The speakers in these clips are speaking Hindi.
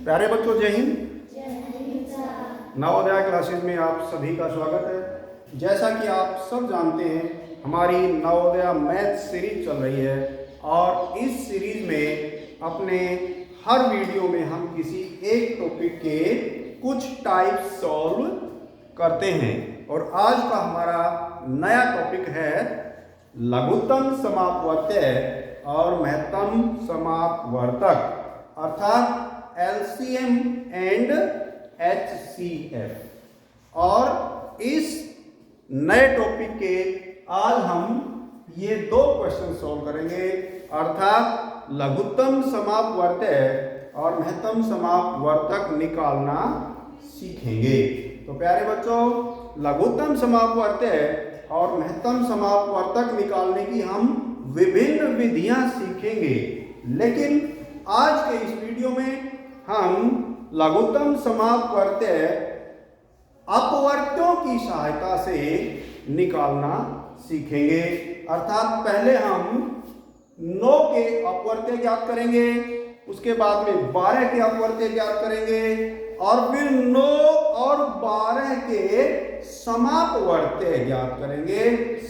प्यारे बच्चों, जय हिंद। नवोदय क्लासेस में आप सभी का स्वागत है। जैसा कि आप सब जानते हैं, हमारी नवोदय मैथ सीरीज चल रही है और इस सीरीज में अपने हर वीडियो में हम किसी एक टॉपिक के कुछ टाइप सॉल्व करते हैं। और आज का हमारा नया टॉपिक है लघुत्तम समापवर्त्य और महत्तम समापवर्तक, अर्थात LCM एंड HCF। और इस नए टॉपिक के आज हम ये दो क्वेश्चन सॉल्व करेंगे, अर्थात लघुत्तम समापवर्त्य और महत्तम समापवर्तक निकालना सीखेंगे। तो प्यारे बच्चों, लघुत्तम समापवर्त्य और महत्तम समापवर्तक निकालने की हम विभिन्न विधियां सीखेंगे, लेकिन आज के इस वीडियो में हम लघुत्तम समापवर्त्य अपवर्त्यों की सहायता से निकालना सीखेंगे। अर्थात पहले हम 9 के अपवर्त्य ज्ञात करेंगे, उसके बाद में 12 के अपवर्त्य ज्ञात करेंगे और फिर 9 और 12 के समापवर्त्य ज्ञात करेंगे।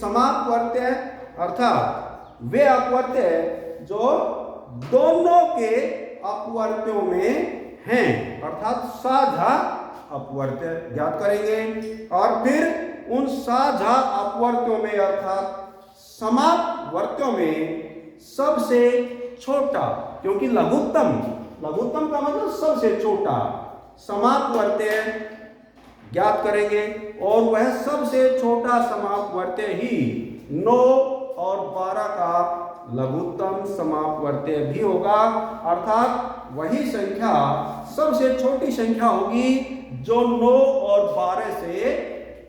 समापवर्त्य अर्थात वे अपवर्त्य जो दोनों के अपवर्त्यों में हैं, अर्थात साझा अपवर्त्य ज्ञात करेंगे। और फिर उन साझा अपवर्त्यों में अर्थात समापवर्त्यों में सबसे छोटा, क्योंकि लघुत्तम का मतलब सबसे छोटा समापवर्त्य ज्ञात करेंगे और वह सबसे छोटा समापवर्त्य ही 9 और 12 का लघुत्तम समापवर्त्य भी होगा। अर्थात वही संख्या सबसे छोटी संख्या होगी जो 9 और 12 से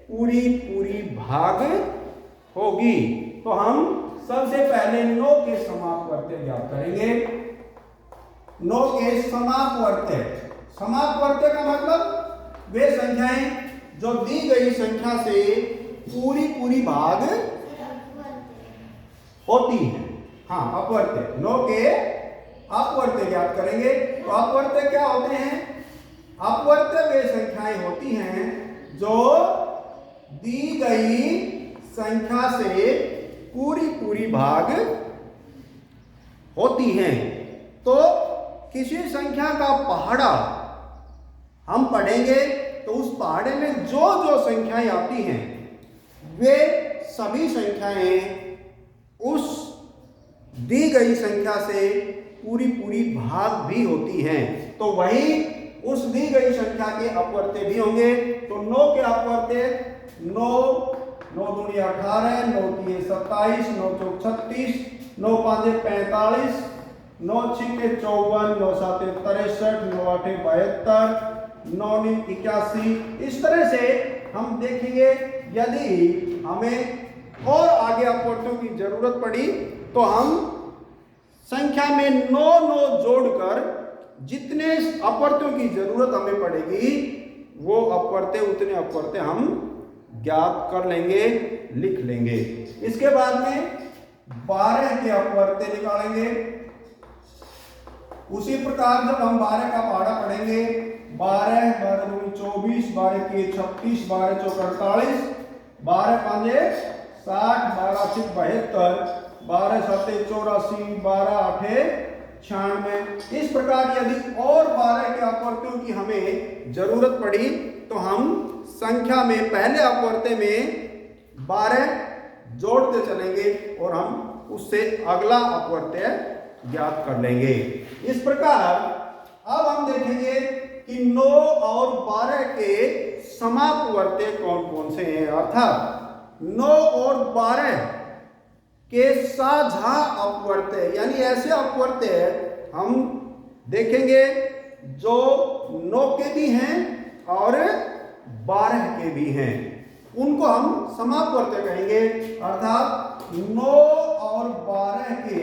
पूरी भाग होगी। तो हम सबसे पहले 9 के समापवर्त्य ज्ञात करेंगे। 9 के समापवर्त्य का मतलब वे संख्याएं जो दी गई संख्या से पूरी भाग होती है। हाँ, अपवर्त्य 9 के अपवर्त्य ज्ञात करेंगे। तो अपवर्त्य क्या होते हैं? अपवर्त्य वे संख्याएं होती हैं जो दी गई संख्या से पूरी भाग होती हैं। तो किसी संख्या का पहाड़ा हम पढ़ेंगे तो उस पहाड़े में जो संख्याएं आती हैं वे सभी संख्याएं उस दी गई संख्या से पूरी भाग भी होती हैं। तो वही उस दी गई संख्या के अपवर्त्य भी होंगे। तो 9 के अपवर्त्य 9 दूनी 18, 9 तीन 27, 9 चौक 36, 9 पांचे 45, 9 छक्के 54, 9 साते 63, 9 आठे 72, 9 नीम 81। इस तरह से हम देखेंगे। यदि हमें और आगे अपवर्त्यों की जरूरत पड़ी तो हम संख्या में 9 जोड़कर जितने अपवर्त्यों की जरूरत हमें पड़ेगी वो अपवर्त्य उतने अपवर्त्य हम ज्ञात कर लेंगे, लिख लेंगे। इसके बाद में 12 के अपवर्त्य निकालेंगे। उसी प्रकार जब हम 12 का पहाड़ा पढ़ेंगे, 12 दूनी 24, 12 तीन 36, 12 चौक 48, 12 पांचे 60, 12 छिक 72, 12 साते 84, 12 आठे 96। इस प्रकार यदि और 12 के अपवर्त्यों की हमें जरूरत पड़ी तो हम संख्या में पहले अपवर्त्य में 12 जोड़ते चलेंगे और हम उससे अगला अपवर्त्य ज्ञात कर लेंगे। इस प्रकार अब हम देखेंगे कि 9 और 12 के समापवर्त्य कौन से हैं। अर्थात 9 और 12 के साझा अपवर्त्य, यानी ऐसे अपवर्त्य हम देखेंगे जो 9 के भी हैं और 12 के भी हैं, उनको हम समापवर्त्य कहेंगे। अर्थात 9 और 12 के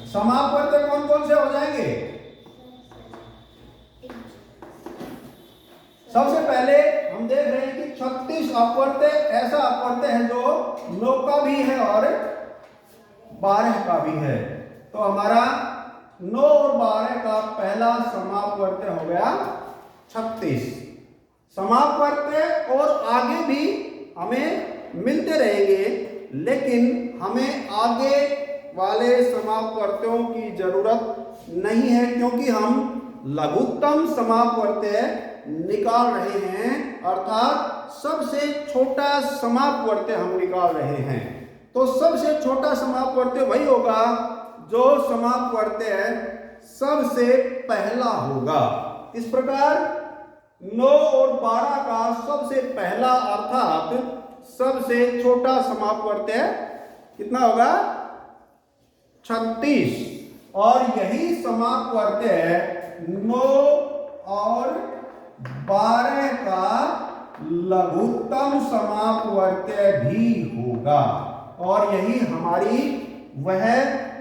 समापवर्त्य कौन से हो जाएंगे? सबसे पहले हम देख रहे हैं कि 36 अपवर्त्य ऐसा अपवर्त्य है जो 9 का भी है और 12 का भी है। तो हमारा 9 और 12 का पहला समापवर्त्य हो गया 36। समापवर्त्य और आगे भी हमें मिलते रहेंगे, लेकिन हमें आगे वाले समापवर्त्यों की जरूरत नहीं है, क्योंकि हम लघुत्तम समापवर्त्य निकाल रहे हैं, अर्थात सबसे छोटा समापवर्त्य हम निकाल रहे हैं। तो सबसे छोटा समापवर्त्य वही होगा जो समापवर्त्य सबसे पहला होगा। इस प्रकार 9 और 12 का सबसे पहला अर्थात सबसे छोटा समापवर्त्य कितना होगा? 36। और यही समापवर्त्य 9 और 12 का लघुत्तम समापवर्त्य भी होगा। और यही हमारी वह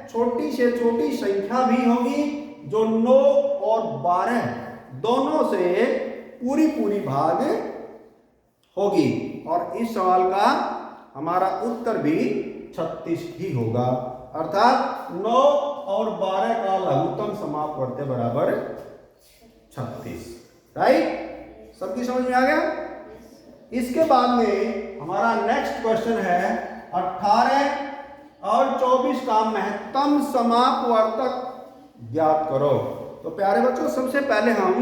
छोटी से छोटी संख्या भी होगी जो 9 और 12 दोनों से पूरी पूरी भाग होगी। और इस सवाल का हमारा उत्तर भी 36 ही होगा, अर्थात 9 और 12 का लघुत्तम समापवर्त्य बराबर 36। राइट? सबकी समझ में आ गया? इसके बाद में हमारा नेक्स्ट क्वेश्चन है 18 और 24 का महत्तम समापवर्तक ज्ञात करो। तो प्यारे बच्चों, सबसे पहले हम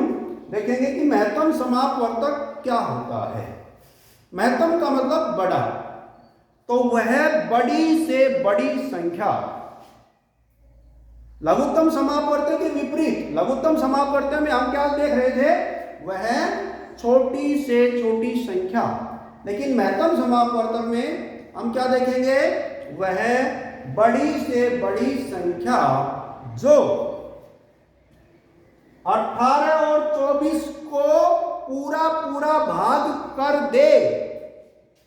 देखेंगे कि महत्तम समापवर्तक क्या होता है। महत्तम का मतलब बड़ा, तो वह बड़ी से बड़ी संख्या। लघुत्तम समापवर्त्य के विपरीत, लघुत्तम समापवर्त्य में हम क्या देख रहे थे? वह छोटी से छोटी संख्या। लेकिन महत्तम समापवर्तक में हम क्या देखेंगे? वह बड़ी से बड़ी संख्या जो 18 और 24 को पूरा पूरा भाग कर दे,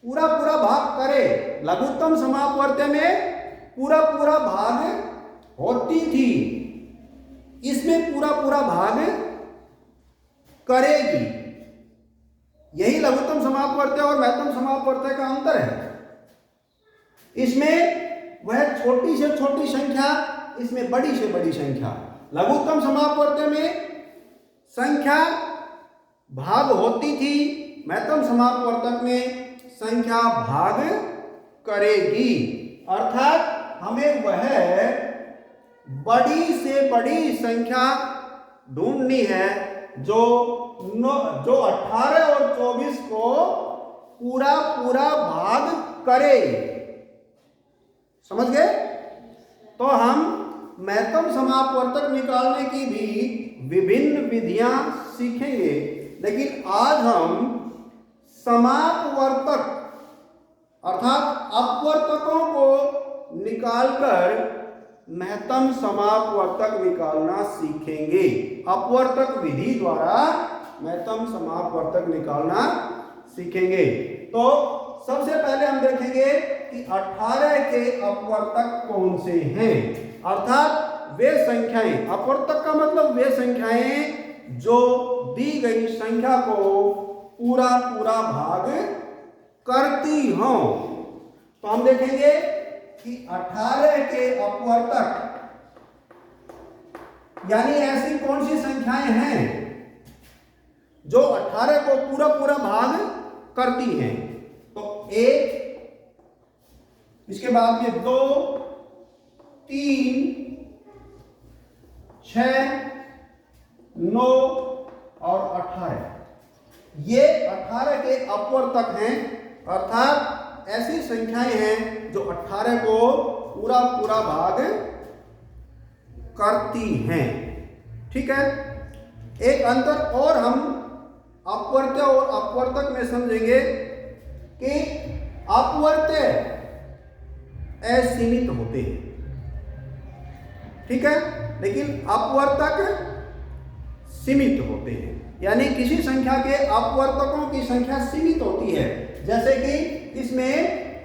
पूरा पूरा भाग करे। लघुत्तम समापवर्त्य में पूरा पूरा भाग होती थी, इसमें पूरा पूरा भाग करेगी। यही लघुत्तम समापवर्त्य और महत्तम समापवर्त्य का अंतर है। इसमें वह छोटी से छोटी संख्या, इसमें बड़ी से बड़ी संख्या। लघुत्तम समापवर्त्य में संख्या भाग होती थी, महत्तम समापवर्तक में संख्या भाग करेगी। अर्थात हमें वह बड़ी से बड़ी संख्या ढूंढनी है जो 18 और 24 को पूरा पूरा भाग करे। समझ गए? तो हम महत्तम समापवर्तक निकालने की भी विभिन्न विधियां सीखेंगे, लेकिन आज हम समापवर्तक अर्थात अपवर्तकों को निकालकर महत्तम समापवर्तक निकालना सीखेंगे। अपवर्तक विधि द्वारा महत्तम समापवर्तक निकालना सीखेंगे। तो सबसे पहले हम देखेंगे कि 18 के अपवर्तक कौन से हैं, अर्थात वे संख्याएं। अपवर्तक का मतलब वे संख्याएं जो दी गई संख्या को पूरा पूरा भाग करती हों। तो हम देखेंगे कि 18 के अपवर्तक यानी ऐसी कौन सी संख्याएं हैं जो 18 को पूरा पूरा भाग करती हैं। तो 1, इसके बाद में 2, 3, 6, 9 और 18। ये 18 के अपवर्तक हैं, अर्थात ऐसी संख्याएं हैं जो 18 को पूरा पूरा भाग करती हैं। ठीक है? एक अंतर और हम अपवर्त्य और अपवर्तक में समझेंगे कि अपवर्त्य असीमित होते हैं, ठीक है, लेकिन अपवर्तक सीमित होते हैं। यानी किसी संख्या के अपवर्तकों की संख्या सीमित होती है। जैसे कि इसमें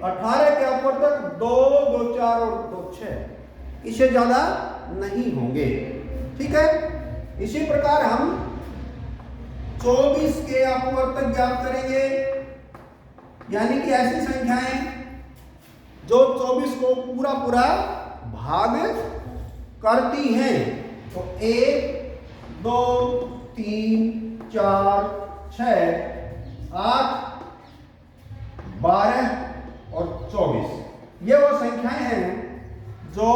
18 के अपवर्तक 2, 2, 4 और 2, 6, इससे ज्यादा नहीं होंगे। ठीक है? इसी प्रकार हम 24 के अपवर्तक ज्ञात करेंगे, यानी कि ऐसी संख्याएं जो 24 को पूरा पूरा भाग करती हैं। तो 1 2 3 4 6 8 12 और 24 ये वो संख्याएं हैं जो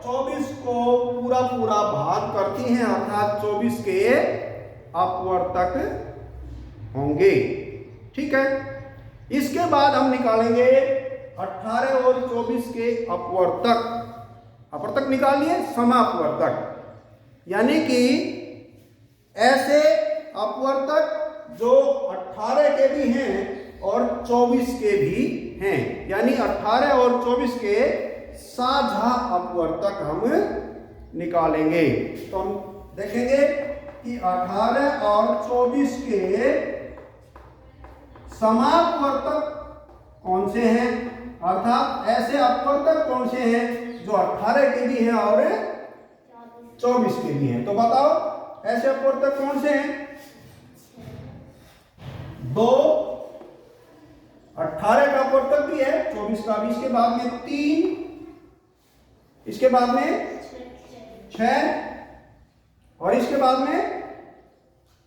24 को पूरा पूरा भाग करती हैं, अर्थात 24 के अपवर्तक होंगे। ठीक है, इसके बाद हम निकालेंगे 18 और 24 के अपवर्तक। अपवर्तक निकाल लिए, समापवर्तक, यानी कि ऐसे अपवर्तक जो 18 के भी हैं और 24 के भी हैं, यानी 18 और 24 के साझा अपवर्तक हम निकालेंगे। तो हम देखेंगे कि 18 और 24 के समापवर्तक कौन से हैं, अर्थात ऐसे अपवर्तक कौन से हैं जो 18 के भी हैं और 24 के भी हैं। तो बताओ ऐसे अपवर्तक कौन से हैं? 2 18 का अपवर्तक भी है, 24 का भी, इसके बाद में 3, इसके बाद में 6 और इसके बाद में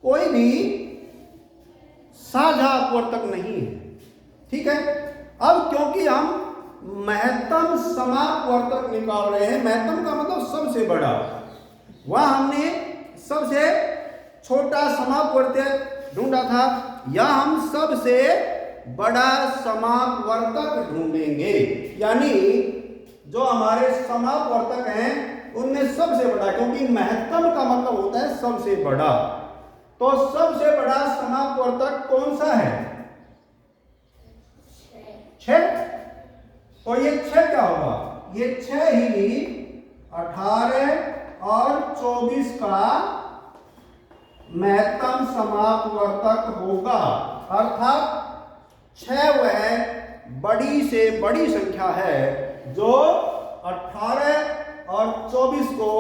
कोई भी साझा अपवर्तक नहीं है। ठीक है, अब क्योंकि हम महत्तम समापवर्तक निकाल रहे हैं, महत्तम का मतलब सबसे बड़ा, वह हमने सबसे छोटा समापवर्तक ढूंढा था, या हम सबसे बड़ा समापवर्तक ढूंढेंगे, यानी जो हमारे समापवर्तक हैं उनमें सबसे बड़ा, क्योंकि महत्तम का मतलब होता है सबसे बड़ा। तो सबसे बड़ा समापवर्तक कौन सा है? 6। तो ये 6 क्या होगा? ये 6 ही 18 और 24 का महत्तम समापवर्तक होगा, अर्थात 6 वह बड़ी से बड़ी संख्या है जो 18 और 24 को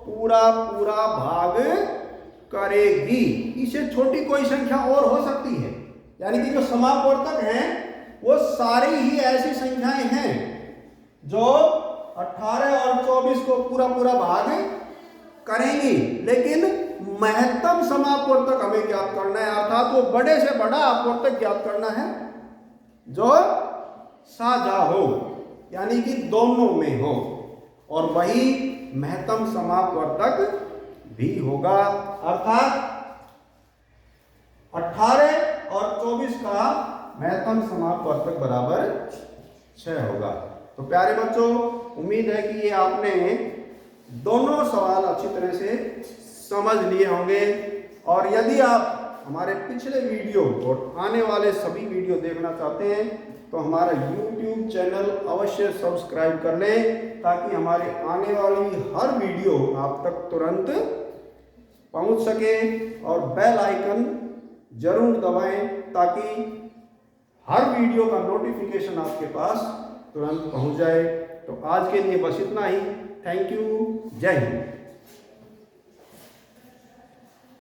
पूरा पूरा भाग करेगी। इससे छोटी कोई संख्या और हो सकती है, यानी कि जो समापवर्तक हैं वो सारी ही ऐसी संख्याएं हैं जो 18 और 24 को पूरा पूरा भाग करेंगी, लेकिन महत्तम समापवर्तक हमें ज्ञात करना है, अर्थात वो बड़े से बड़ा अपवर्तक ज्ञात करना है जो साझा हो, यानी कि दोनों में हो, और वही महत्तम समापवर्तक भी होगा, अर्थात 18 और 24 का महत्तम समापवर्तक बराबर 6 होगा। तो प्यारे बच्चों, उम्मीद है कि ये आपने दोनों सवाल अच्छी तरह से समझ लिए होंगे, और यदि आप हमारे पिछले वीडियो और आने वाले सभी वीडियो देखना चाहते हैं तो हमारा YouTube चैनल अवश्य सब्सक्राइब कर लें, ताकि हमारे आने वाली हर वीडियो आप तक तुरंत पहुंच सके, और बेल आइकन जरूर दबाएं ताकि हर वीडियो का नोटिफिकेशन आपके पास तुरंत पहुंच जाए। तो आज के लिए बस इतना ही। Thank you. जय हिंद।